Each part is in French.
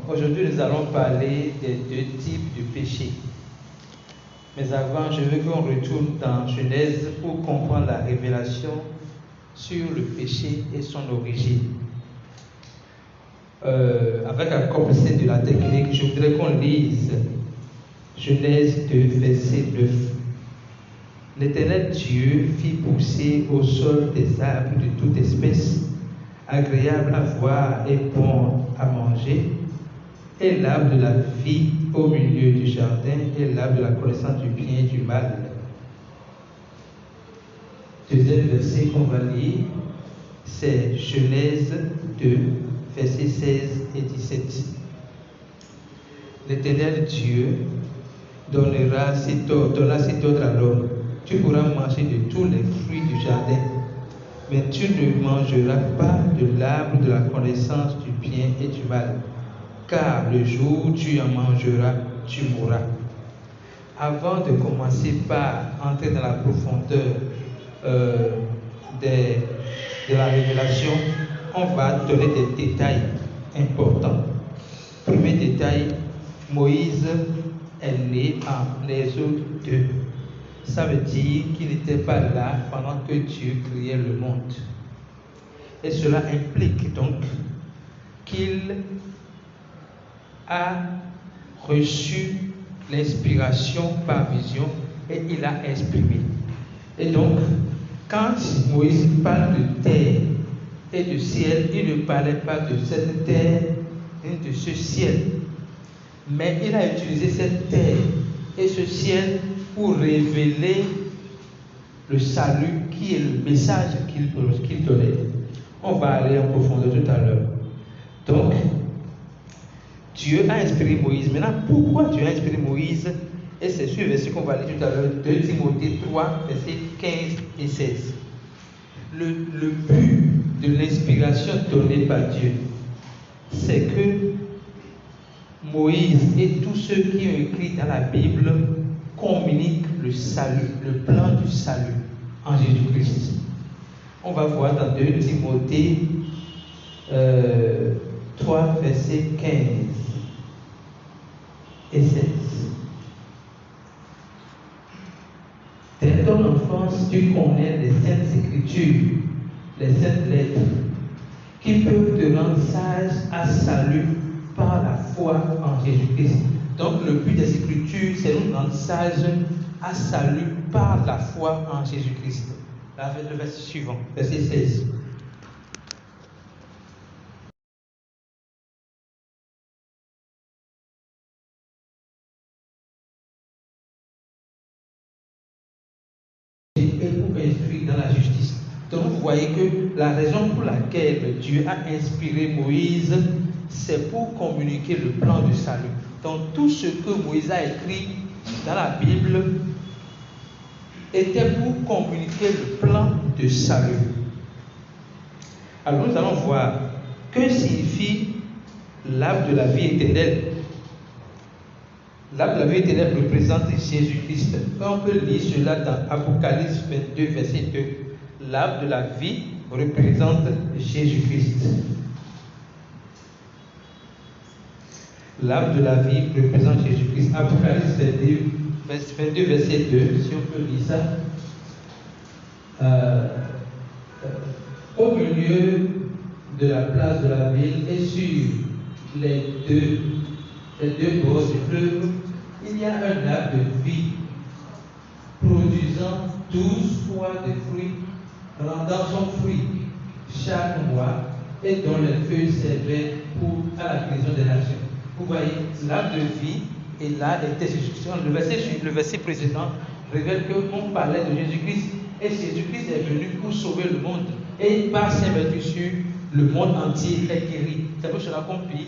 Aujourd'hui, nous allons parler des deux types de péché. Mais avant, je veux qu'on retourne dans Genèse pour comprendre la révélation sur le péché et son origine. Avec la complicité de la technique, je voudrais qu'on lise Genèse 2, verset 9. L'Éternel Dieu fit pousser au sol des arbres de toute espèce, agréables à voir et bons à manger, et l'arbre de la vie au milieu du jardin, et l'arbre de la connaissance du bien et du mal. Deuxième verset qu'on va lire, c'est Genèse 2, versets 16 et 17. L'Éternel Dieu donnera cet ordre à l'homme. Tu pourras manger de tous les fruits du jardin, mais tu ne mangeras pas de l'arbre de la connaissance du bien et du mal, car le jour où tu en mangeras, tu mourras. Avant de commencer par entrer dans la profondeur de la révélation, on va donner des détails importants. Premier détail, Moïse est né en Exode 2. Ça veut dire qu'il n'était pas là pendant que Dieu créait le monde. Et cela implique donc qu'il a reçu l'inspiration par vision et il a exprimé. Et donc, quand Moïse parle de terre et de ciel, il ne parlait pas de cette terre ni de ce ciel. Mais il a utilisé cette terre et ce ciel pour révéler le salut qui est le message qu'il donnait. On va aller en profondeur tout à l'heure. Donc, Dieu a inspiré Moïse. Maintenant, pourquoi Dieu a inspiré Moïse? Et c'est sur le verset qu'on va lire tout à l'heure, 2 Timothée 3, versets 15 et 16. Le but de l'inspiration donnée par Dieu, c'est que Moïse et tous ceux qui ont écrit dans la Bible communiquent le salut, le plan du salut en Jésus-Christ. On va voir dans 2 Timothée 3, versets 15 et 16. Dès ton enfance, tu connais les saintes écritures, les saintes lettres, qui peuvent te rendre sage à salut par la foi en Jésus-Christ. Donc le but des Écritures, c'est nous rendre sages à salut par la foi en Jésus-Christ. Le verset suivant, verset 16. Et pour instruire dans la justice. Donc vous voyez que la raison pour laquelle Dieu a inspiré Moïse, c'est pour communiquer le plan du salut. Donc tout ce que Moïse a écrit dans la Bible était pour communiquer le plan de salut. Alors nous allons voir que signifie l'arbre de la vie éternelle. L'arbre de la vie éternelle représente Jésus-Christ. On peut lire cela dans Apocalypse 22, verset 2. L'arbre de la vie représente Jésus-Christ. L'arbre de la vie représente Jésus-Christ. Apocalypse 22, verset 2, si on peut lire ça. Au milieu de la place de la ville et sur les deux bords du fleuve, il y a un arbre de vie produisant 12 fois de fruits, rendant son fruit chaque mois et dont les feuilles servaient à la guérison des nations. Vous voyez, l'arbre de vie, et là était Jésus-Christ. Le verset précédent révèle qu'on parlait de Jésus-Christ, et Jésus-Christ est venu pour sauver le monde, et par ses vertus, le monde entier est guéri. C'est pour cela qu'on dit,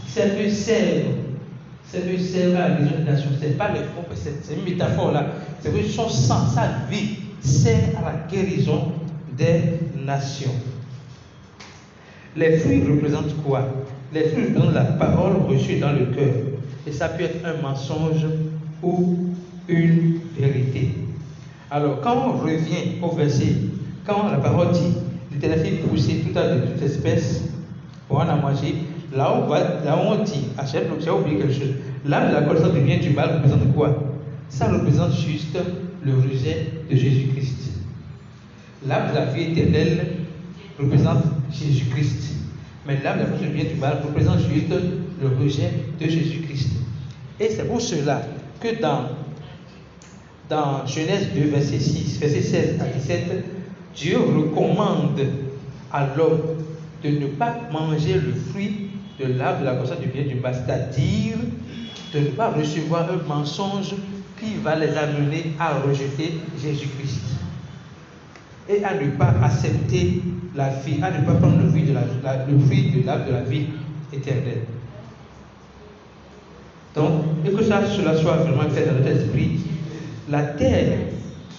ces feuilles servent à la guérison des nations. Ce n'est pas le fond, c'est une métaphore là. C'est que son sang, sa vie, sert à la guérison des nations. Les fruits représentent quoi? Les fruits représentent la parole reçue dans le cœur. Et ça peut être un mensonge ou une vérité. Alors, quand on revient au verset, quand la parole dit, l'Éternel fit pousser tout à de toute espèce pour en manger, Là où on dit, j'ai oublié quelque chose. L'arbre de la connaissance du bien et du mal représente quoi? Ça représente juste le rejet de Jésus-Christ. L'arbre de la vie éternelle représente Jésus-Christ. Mais l'arbre de la connaissance du bien et du mal représente juste le rejet de Jésus-Christ. Et c'est pour cela que dans Genèse 2, verset 6, verset 16 à 17, Dieu recommande à l'homme de ne pas manger le fruit de l'arbre de la connaissance du bien et du mal, c'est-à-dire de ne pas recevoir un mensonge qui va les amener à rejeter Jésus-Christ et à ne pas accepter la vie, à ne pas prendre le fruit de l'arbre de la vie éternelle. Donc, et que cela soit vraiment fait dans notre esprit, la terre,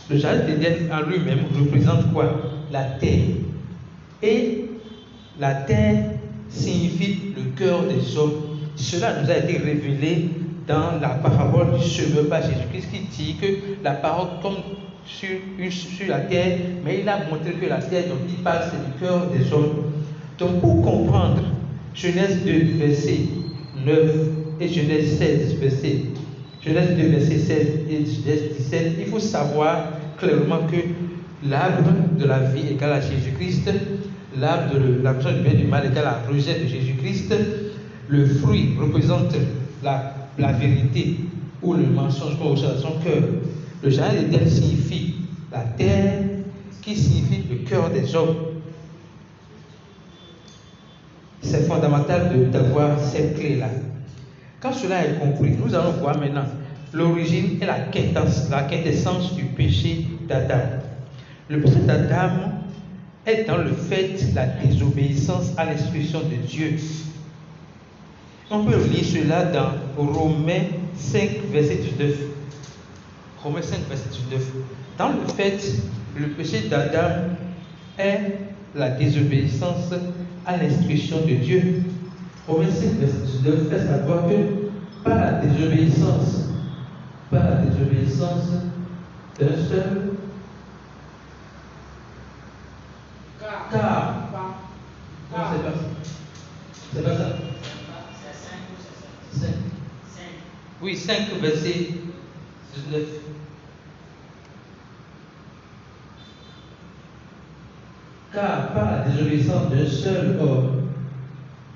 le jardin d'Éden en lui-même représente quoi? La terre. Et la terre signifie le cœur des hommes. Cela nous a été révélé dans la parabole du semeur par Jésus-Christ qui dit que la parole tombe sur la terre, mais il a montré que la terre dont il parle, c'est le cœur des hommes. Donc pour comprendre Genèse 2, verset 9 et Genèse 16, verset 2, verset 16 et Genèse 17, il faut savoir clairement que l'arbre de la vie égale à Jésus-Christ, l'arbre de la connaissance du bien et du mal égale à rejet de Jésus-Christ, le fruit représente la vérité ou le mensonge qu'on reçoit dans son cœur. Le jardin d'Éden signifie la terre, qui signifie le cœur des hommes. C'est fondamental d'avoir cette clé-là. Quand cela est compris, nous allons voir maintenant l'origine et la quintessence du péché d'Adam. Le péché d'Adam est dans le fait de la désobéissance à l'instruction de Dieu. On peut lire cela dans Romains 5, verset 19. Romains 5, verset 19. Dans le fait, le péché d'Adam est la désobéissance à l'instruction de Dieu. Romains 5, verset 19 fait savoir que par la désobéissance d'un seul, car non, c'est pas ça. C'est 5. Oui, 5, verset 19. Car par la désobéissance d'un seul homme,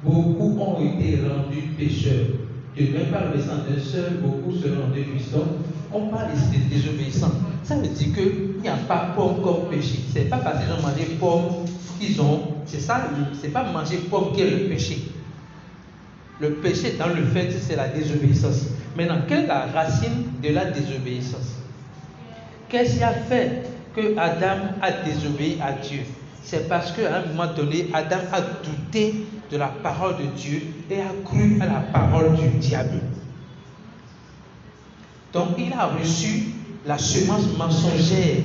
beaucoup ont été rendus pécheurs. De même par l'obéissance d'un seul, beaucoup seront rendus justes. On parle ici de désobéissance. Ça veut dire qu'il n'y a pas pomme comme péché. Ce n'est pas parce qu'ils ont mangé pomme qu'ils ont. C'est ça, c'est pas manger pomme qui est le péché. Le péché dans le fait, c'est la désobéissance. Maintenant, quelle est la racine de la désobéissance? Qu'est-ce qui a fait que Adam a désobéi à Dieu? C'est parce qu'à un moment donné, Adam a douté de la parole de Dieu et a cru à la parole du diable. Donc il a reçu la semence mensongère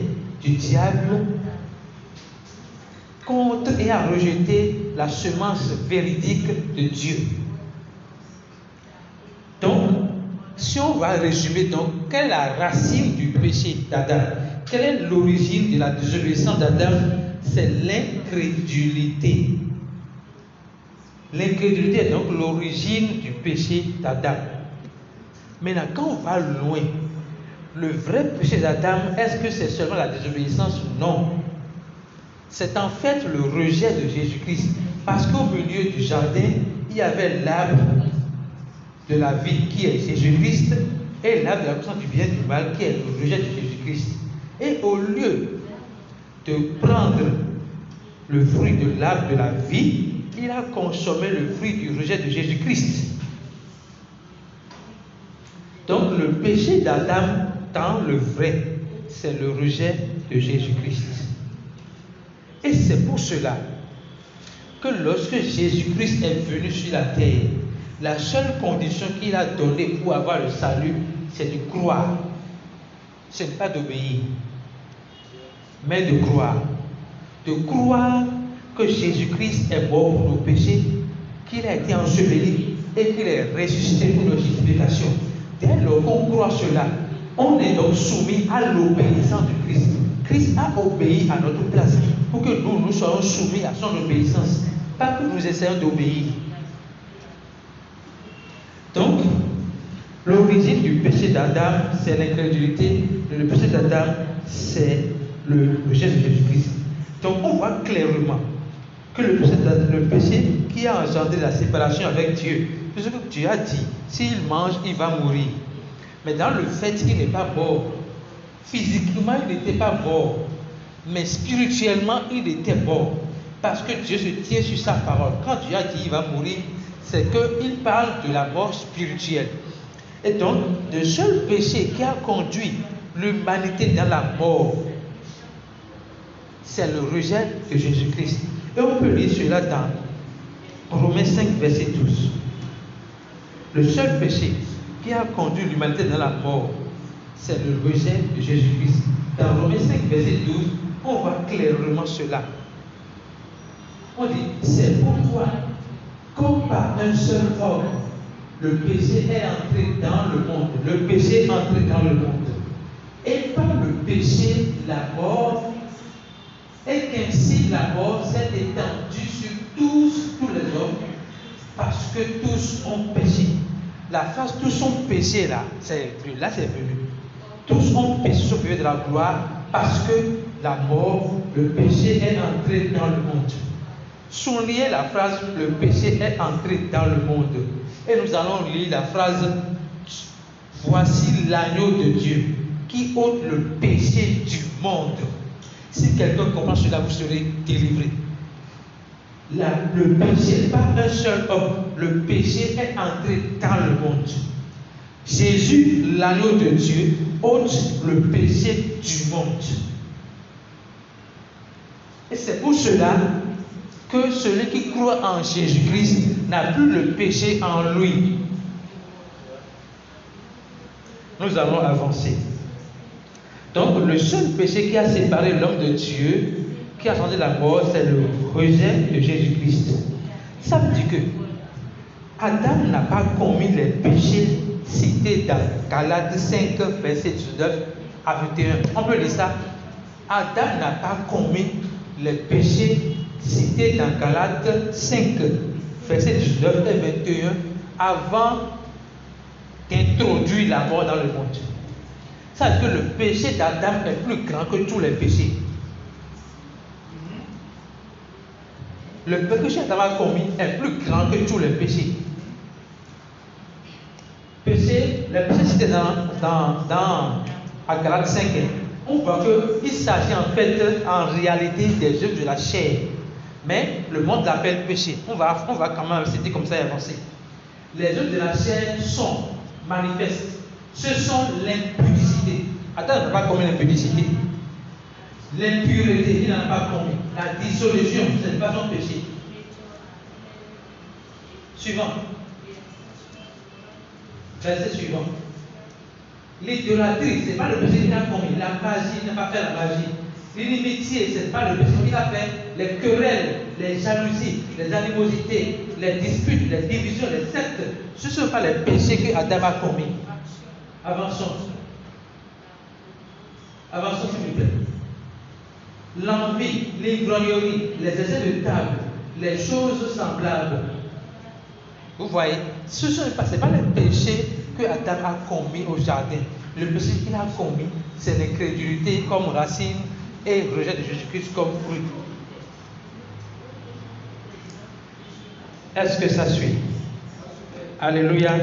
du diable contre et a rejeté la semence véridique de Dieu. Donc, si on va résumer, donc, quelle est la racine du péché d'Adam? Quelle est l'origine de la désobéissance d'Adam? C'est l'incrédulité. L'incrédulité est donc l'origine du péché d'Adam. Maintenant, quand on va loin, le vrai péché d'Adam, est-ce que c'est seulement la désobéissance? Non. C'est en fait le rejet de Jésus-Christ. Parce qu'au milieu du jardin, il y avait l'arbre de la vie qui est Jésus-Christ et l'arbre de la connaissance du bien et du mal qui est le rejet de Jésus-Christ. Et au lieu de prendre le fruit de l'arbre de la vie, il a consommé le fruit du rejet de Jésus-Christ. Donc le péché d'Adam, dans le vrai, c'est le rejet de Jésus-Christ. Et c'est pour cela que lorsque Jésus-Christ est venu sur la terre, la seule condition qu'il a donnée pour avoir le salut, c'est de croire. Ce n'est pas d'obéir, mais de croire. De croire que Jésus-Christ est mort pour nos péchés, qu'il a été enseveli et qu'il est ressuscité pour notre justification. Dès lors qu'on croit cela, on est donc soumis à l'obéissance de Christ. Christ a obéi à notre place pour que nous soyons soumis à son obéissance, pas que nous essayons d'obéir. L'origine du péché d'Adam, c'est l'incrédulité. Le péché d'Adam, c'est le rejet de Jésus-Christ. Donc on voit clairement que le péché qui a engendré la séparation avec Dieu, puisque Dieu a dit, s'il mange, il va mourir. Mais dans le fait, il n'est pas mort. Physiquement, il n'était pas mort. Mais spirituellement, il était mort. Parce que Dieu se tient sur sa parole. Quand Dieu a dit qu'il va mourir, c'est qu'il parle de la mort spirituelle. Et donc, le seul péché qui a conduit l'humanité dans la mort, c'est le rejet de Jésus-Christ. Et on peut lire cela dans Romains 5, verset 12. Le seul péché qui a conduit l'humanité dans la mort, c'est le rejet de Jésus-Christ. Dans Romains 5, verset 12, on voit clairement cela. On dit, c'est pourquoi, comme par un seul homme, le péché est entré dans le monde. Le péché est entré dans le monde. Et par le péché, la mort, et qu'ainsi la mort s'est étendue sur tous les hommes, parce que tous ont péché. La phrase tous ont péché là, c'est venu. Tous ont péché au milieu de la gloire, parce que la mort, le péché est entré dans le monde. Soulignez la phrase le péché est entré dans le monde. Et nous allons lire la phrase voici l'agneau de Dieu qui ôte le péché du monde. Si quelqu'un comprend cela, vous serez délivré. Le péché, pas un seul homme, le péché est entré dans le monde. Jésus, l'agneau de Dieu, ôte le péché du monde. Et c'est pour cela que celui qui croit en Jésus-Christ n'a plus le péché en lui. Nous allons avancer. Donc, le seul péché qui a séparé l'homme de Dieu, qui a changé la mort, c'est le rejet de Jésus-Christ. Ça veut dire que Adam n'a pas commis les péchés cités dans Galates 5, verset 19 à 21. On peut lire ça. Adam n'a pas commis les péchés cités dans Galates 5, verset 19 et 21 avant d'introduire la mort dans le monde. Ça veut dire que le péché d'Adam est plus grand que tous les péchés. Le péché qu'Adam a commis est plus grand que tous les péchés. Les péchés cités à Galates 5, on voit qu'il s'agit en réalité des œuvres de la chair. Mais le monde l'appelle péché. On va quand même citer comme ça et avancer. Les œuvres de la chair sont manifestes. Ce sont l'impudicité. Adam n'a pas commis l'impudicité. L'impureté, il n'en a pas commis. La dissolution, ce n'est pas son péché. Suivant. Verset suivant. L'idolâtrie, ce n'est pas le péché qu'il a commis. La magie, il n'a pas fait la magie. L'inimitié, ce n'est pas le péché qu'il a fait. Les querelles, les jalousies, les animosités, les disputes, les divisions, les sectes, ce ne sont pas les péchés que Adam a commis. Avançons. Avançons s'il vous plaît. L'envie, l'ivrognerie, les essais de table, les choses semblables. Vous voyez, ce n'est pas les péchés que Adam a commis au jardin. Le péché qu'il a commis, c'est l'incrédulité comme racine et le rejet de Jésus-Christ comme fruit. Est-ce que ça suit? Alléluia.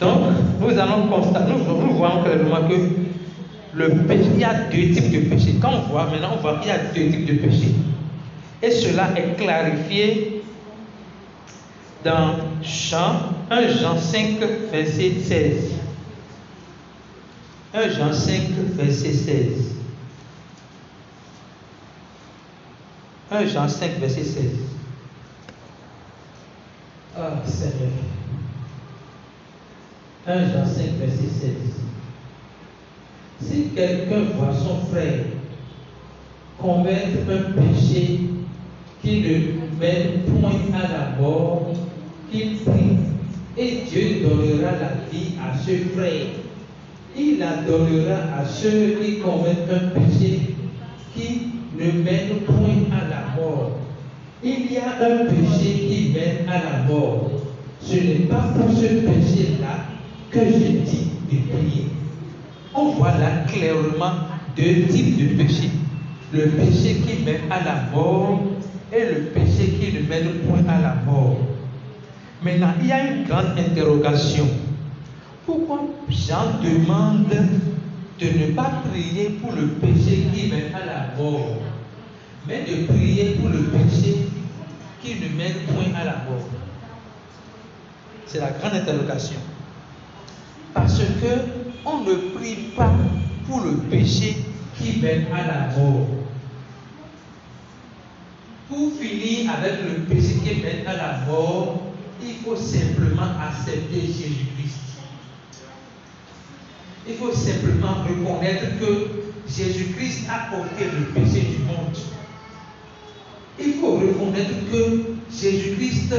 Donc, nous allons constater, nous voyons clairement que le péché, il y a deux types de péchés. Quand on voit qu'il y a deux types de péchés. Et cela est clarifié dans 1 Jean 5, verset 16. 1 Jean 5, verset 16. 1 Jean 5, verset 16. Ah, Seigneur. 1 Jean 5, verset 16. Si quelqu'un voit son frère commettre un péché qui ne mène point à la mort, qu'il prie, et Dieu donnera la vie à ce frère. Il la donnera à ceux qui commettent un péché qui ne mène point à la mort. Il y a un péché qui mène à la mort. Ce n'est pas pour ce péché-là que je dis de prier. On voit là clairement deux types de péchés. Le péché qui mène à la mort et le péché qui ne mène point à la mort. Maintenant, il y a une grande interrogation. Pourquoi Jean demande de ne pas prier pour le péché qui mène à la mort, mais de prier pour le péché qui ne mène point à la mort? C'est la grande interrogation. Parce que on ne prie pas pour le péché qui mène à la mort. Pour finir avec le péché qui mène à la mort, il faut simplement accepter Jésus-Christ. Il faut simplement reconnaître que Jésus-Christ a ôté le péché du monde. Il faut reconnaître que Jésus-Christ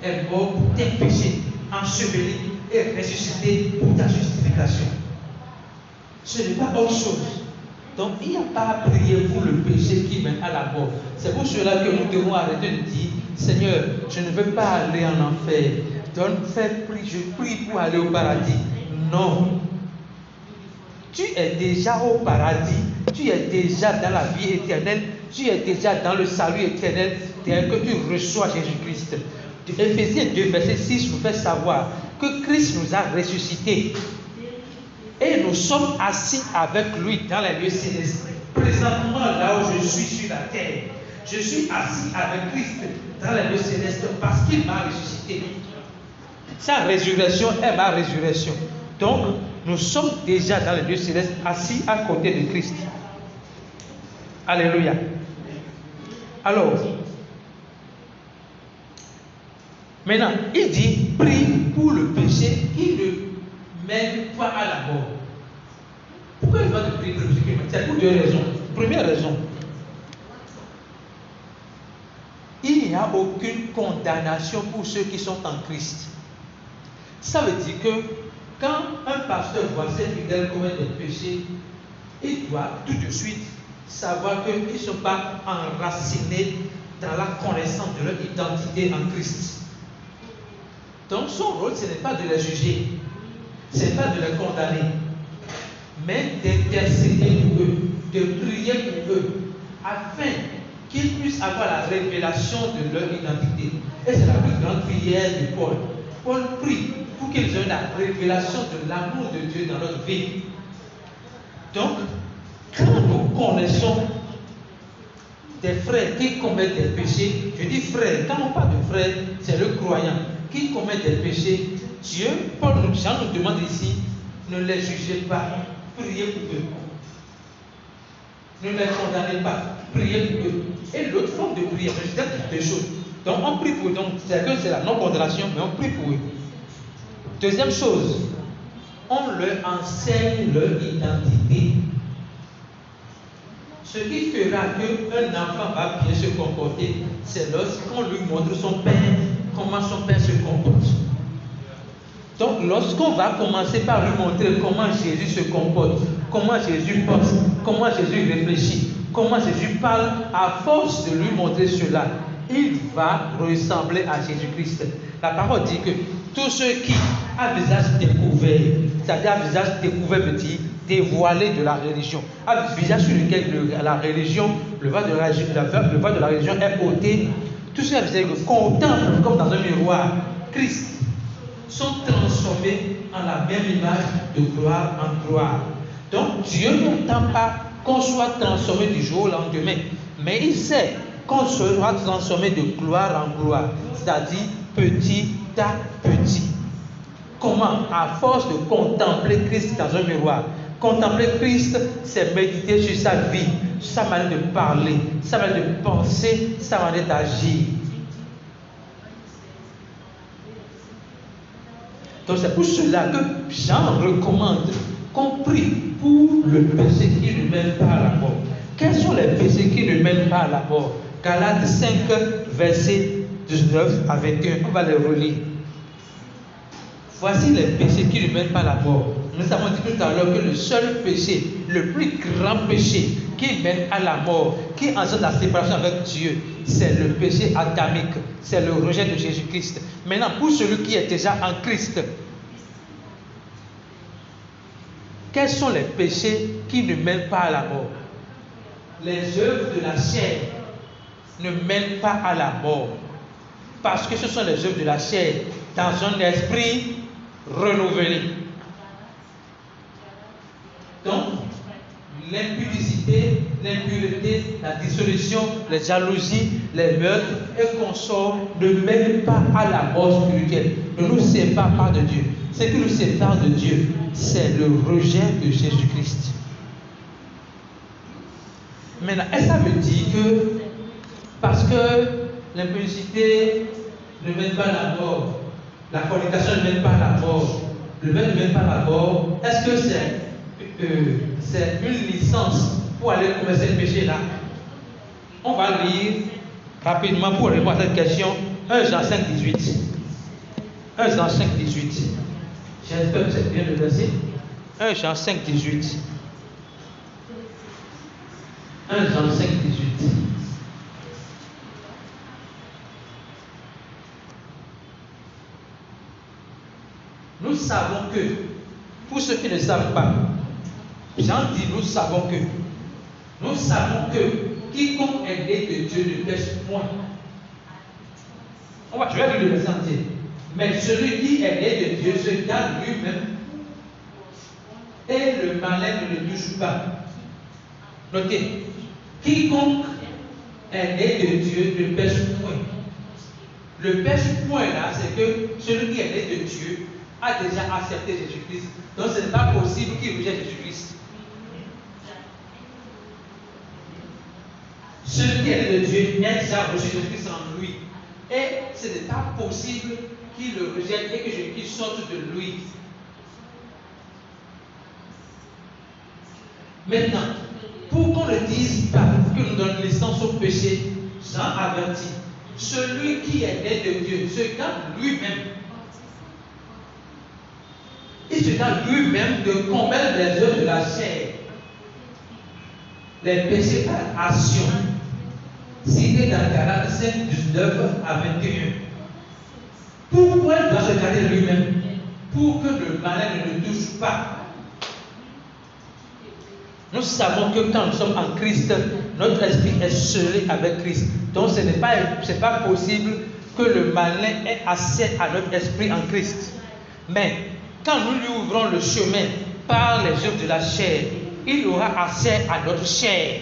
est mort pour tes péchés, enseveli et ressuscité pour ta justification. Ce n'est pas autre chose. Donc il n'y a pas à prier pour le péché qui mène à la mort. C'est pour cela que nous devons arrêter de dire, Seigneur, je ne veux pas aller en enfer. Je prie pour aller au paradis. Non. Tu es déjà au paradis. Tu es déjà dans la vie éternelle. Tu es déjà dans le salut éternel dès que tu reçois Jésus-Christ. Éphésiens 2, verset 6 nous fait savoir que Christ nous a ressuscités. Et nous sommes assis avec lui dans les lieux célestes. Présentement, là où je suis sur la terre, je suis assis avec Christ dans les lieux célestes parce qu'il m'a ressuscité. Sa résurrection est ma résurrection. Donc, nous sommes déjà dans les lieux célestes, assis à côté de Christ. Alléluia. Alors, maintenant, il dit, prie pour le péché qui ne mène pas à la mort. Pourquoi il va te prier pour le péché qui mène? C'est pour deux raisons. Première raison, il n'y a aucune condamnation pour ceux qui sont en Christ. Ça veut dire que quand un pasteur voit ses fidèles commettre des péchés, il doit tout de suite savoir qu'ils ne sont pas enracinés dans la connaissance de leur identité en Christ. Donc son rôle, ce n'est pas de les juger, ce n'est pas de les condamner, mais d'intercéder pour eux, de prier pour eux, afin qu'ils puissent avoir la révélation de leur identité. Et c'est la plus grande prière de Paul. Paul prie pour qu'ils aient la révélation de l'amour de Dieu dans leur vie. Donc, quand nous connaissons des frères qui commettent des péchés, je dis frères, quand on parle de frères, c'est le croyant qui commet des péchés. Dieu, Jean nous demande ici, ne les jugez pas, priez pour eux. Ne les condamnez pas, priez pour eux. Et l'autre forme de prière, je disais deux choses. Donc on prie pour eux, donc c'est la non-condamnation, mais on prie pour eux. Deuxième chose, on leur enseigne leur identité. Ce qui fera qu'un enfant va bien se comporter, c'est lorsqu'on lui montre son père, comment son père se comporte. Donc lorsqu'on va commencer par lui montrer comment Jésus se comporte, comment Jésus pense, comment Jésus réfléchit, comment Jésus parle, à force de lui montrer cela, il va ressembler à Jésus-Christ. La parole dit que tous ceux qui ont un visage découvert, c'est-à-dire un visage découvert veut dire dévoilé de la religion, un visage sur lequel la religion, le voile de la religion est ôté, tous ceux qui contemplent comme dans un miroir Christ sont transformés en la même image de gloire en gloire. Donc Dieu n'entend pas qu'on soit transformé du jour au lendemain, mais il sait qu'on sera transformé de gloire en gloire, c'est-à-dire petit à petit. Comment? À force de contempler Christ dans un miroir. Contempler Christ, c'est méditer sur sa vie, sur sa manière de parler, sa manière de penser, sa manière d'agir. Donc c'est pour cela que Jean recommande qu'on prie pour le péché qui ne mène pas à la mort. Quels sont les péchés qui ne mènent pas à la mort? Galates 5, versets 19 à 21. On va les relire. Voici les péchés qui ne mènent pas à la mort. Nous avons dit tout à l'heure que le seul péché, le plus grand péché qui mène à la mort, qui engendre la séparation avec Dieu, c'est le péché adamique, c'est le rejet de Jésus-Christ. Maintenant, pour celui qui est déjà en Christ, quels sont les péchés qui ne mènent pas à la mort? Les œuvres de la chair ne mènent pas à la mort. Parce que ce sont les œuvres de la chair dans un esprit renouvelé. Donc, l'impudicité, l'impureté, la dissolution, les jalousies, les meurtres et consorts ne mènent pas à la mort spirituelle, ne nous séparent pas de Dieu. Ce qui nous sépare de Dieu, c'est le rejet de Jésus-Christ. Maintenant, est-ce que ça veut dire que parce que l'impudicité ne mène pas à la mort, la fornication ne mène pas à la mort, le meurtre ne mène pas à la mort, est-ce que c'est une licence pour aller commettre ce péché-là? On va lire rapidement pour répondre à cette question 1 Jean 5, 18. 1 Jean 5, 18. J'espère que c'est bien le verset. 1 Jean 5, 18. 1 Jean 5, 18. Nous savons que, pour ceux qui ne savent pas, Jean dit nous savons que quiconque est né de Dieu ne pêche point. Je vais lire le verset entier. Mais celui qui est né de Dieu se garde lui-même et le malin ne le touche pas. Notez, quiconque est né de Dieu ne pêche point. Le pêche point là, c'est que celui qui est né de Dieu a déjà accepté Jésus-Christ. Donc ce n'est pas possible qu'il rejette Jésus-Christ. Celui qui est né de Dieu a déjà reçu Jésus-Christ en lui. Et ce n'est pas possible qu'il le rejette et que Jésus-Christ sorte de lui. Maintenant, pour qu'on ne dise pas que nous donnons licence au péché, Jean avertit. Celui qui est né de Dieu se garde lui-même. Il se garde lui-même de commettre les œuvres de la chair, les péchés par action, cités dans Galates 5, 19 à 21. Pourquoi il doit se garder lui-même? Pour que le malin ne le touche pas. Nous savons que quand nous sommes en Christ, notre esprit est scellé avec Christ. Donc ce n'est pas possible que le malin ait accès à notre esprit en Christ. Mais quand nous lui ouvrons le chemin par les œuvres de la chair, il aura accès à notre chair.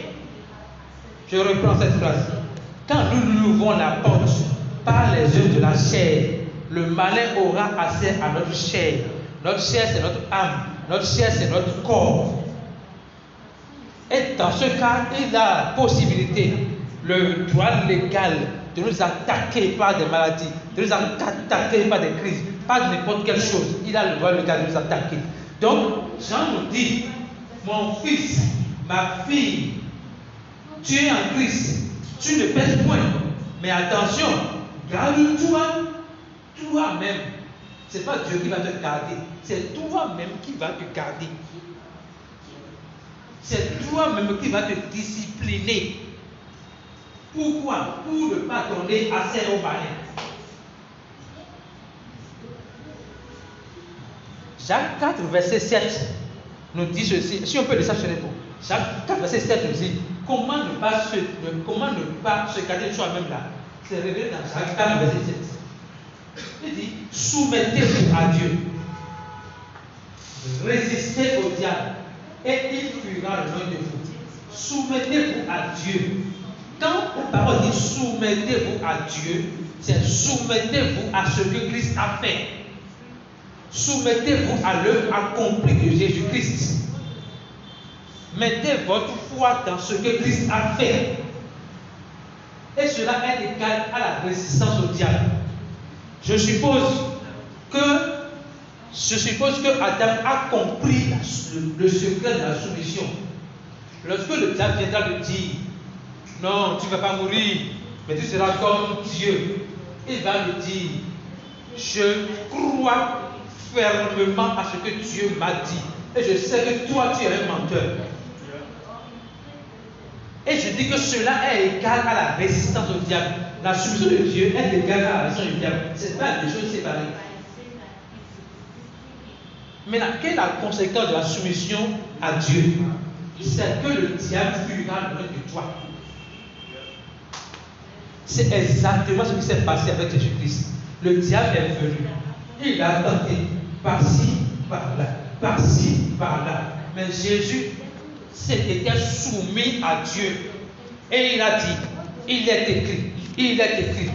Je reprends cette phrase. Quand nous lui ouvrons la porte par les œuvres de la chair, le malin aura accès à notre chair. Notre chair, c'est notre âme. Notre chair, c'est notre corps. Et dans ce cas, il a la possibilité, le droit légal de nous attaquer par des maladies, de nous attaquer par des crises, par n'importe quelle chose. Il a le droit légal de nous attaquer. Donc, Jean nous dit, mon fils, ma fille, tu es en Christ, tu ne pèses point. Mais attention, garde-toi toi-même. Ce n'est pas Dieu qui va te garder, c'est toi-même qui va te garder. C'est toi-même qui va te discipliner. Pourquoi? Pour ne pas donner assez au malin. Jacques 4, verset 7 nous dit ceci. Si on peut le savoir, Jacques 4, verset 7 nous dit comment ne pas se garder soi-même là. C'est révélé dans Jacques 4, verset 7. Il dit soumettez-vous à Dieu, résistez au diable et il fuira loin de vous. Soumettez-vous à Dieu. Quand la parole dit soumettez-vous à Dieu, c'est soumettez-vous à ce que Christ a fait. Soumettez-vous à l'œuvre accomplie de Jésus-Christ. Mettez votre foi dans ce que Christ a fait. Et cela est égal à la résistance au diable. Je suppose que Adam a compris le secret de la soumission. Lorsque le diable viendra lui dire non, tu ne vas pas mourir, mais tu seras comme Dieu, il va lui dire je crois fermement à ce que Dieu m'a dit. Et je sais que toi, tu es un menteur. Et je dis que cela est égal à la résistance au diable. La soumission de Dieu est égale à la résistance du diable. Ce n'est pas des choses séparées. Maintenant, quelle est la conséquence de la soumission à Dieu? C'est que le diable fuira loin de toi. C'est exactement ce qui s'est passé avec Jésus-Christ. Le diable est venu. Il a tenté par-ci, par-là, par-ci, par-là. Mais Jésus s'était soumis à Dieu. Et il a dit, il est écrit, il est écrit.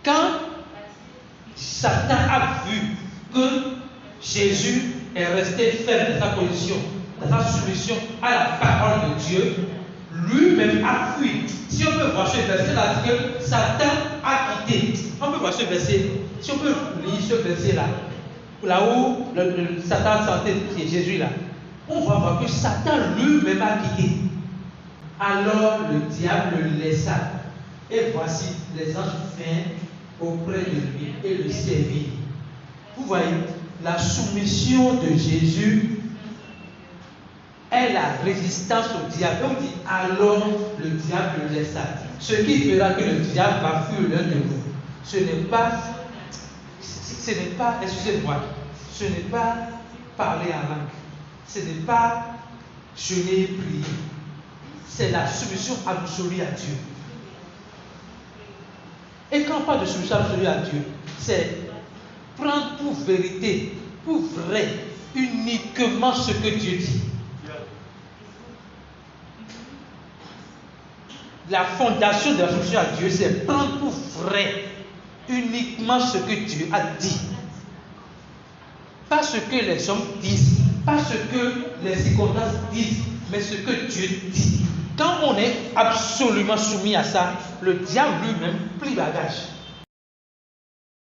Quand Satan a vu que Jésus est resté ferme dans sa position, dans sa soumission à la parole de Dieu, lui-même a fui. Si on peut voir ce verset là, que Satan a quitté. On peut voir ce verset. Si on peut lire ce verset là où Satan sentait Jésus là, on va voir que Satan lui-même a quitté. Alors le diable le laissa. Et voici les anges vinrent auprès de lui et le servirent. Vous voyez, la soumission de Jésus est la résistance au diable. On dit alors le diable le laissa. Ce qui fera que le diable va fuir l'un de vous. Ce n'est pas, excusez-moi, ce n'est pas parler en langue. Ce n'est pas jeûner et prier. C'est la soumission absolue à Dieu. Et quand on parle de soumission absolue à Dieu, c'est prendre pour vérité, pour vrai, uniquement ce que Dieu dit. La fondation de la soumission à Dieu, c'est prendre pour vrai uniquement ce que Dieu a dit. Pas ce que les hommes disent, pas ce que les circonstances disent, mais ce que Dieu dit. Quand on est absolument soumis à ça, le diable lui-même plie bagage.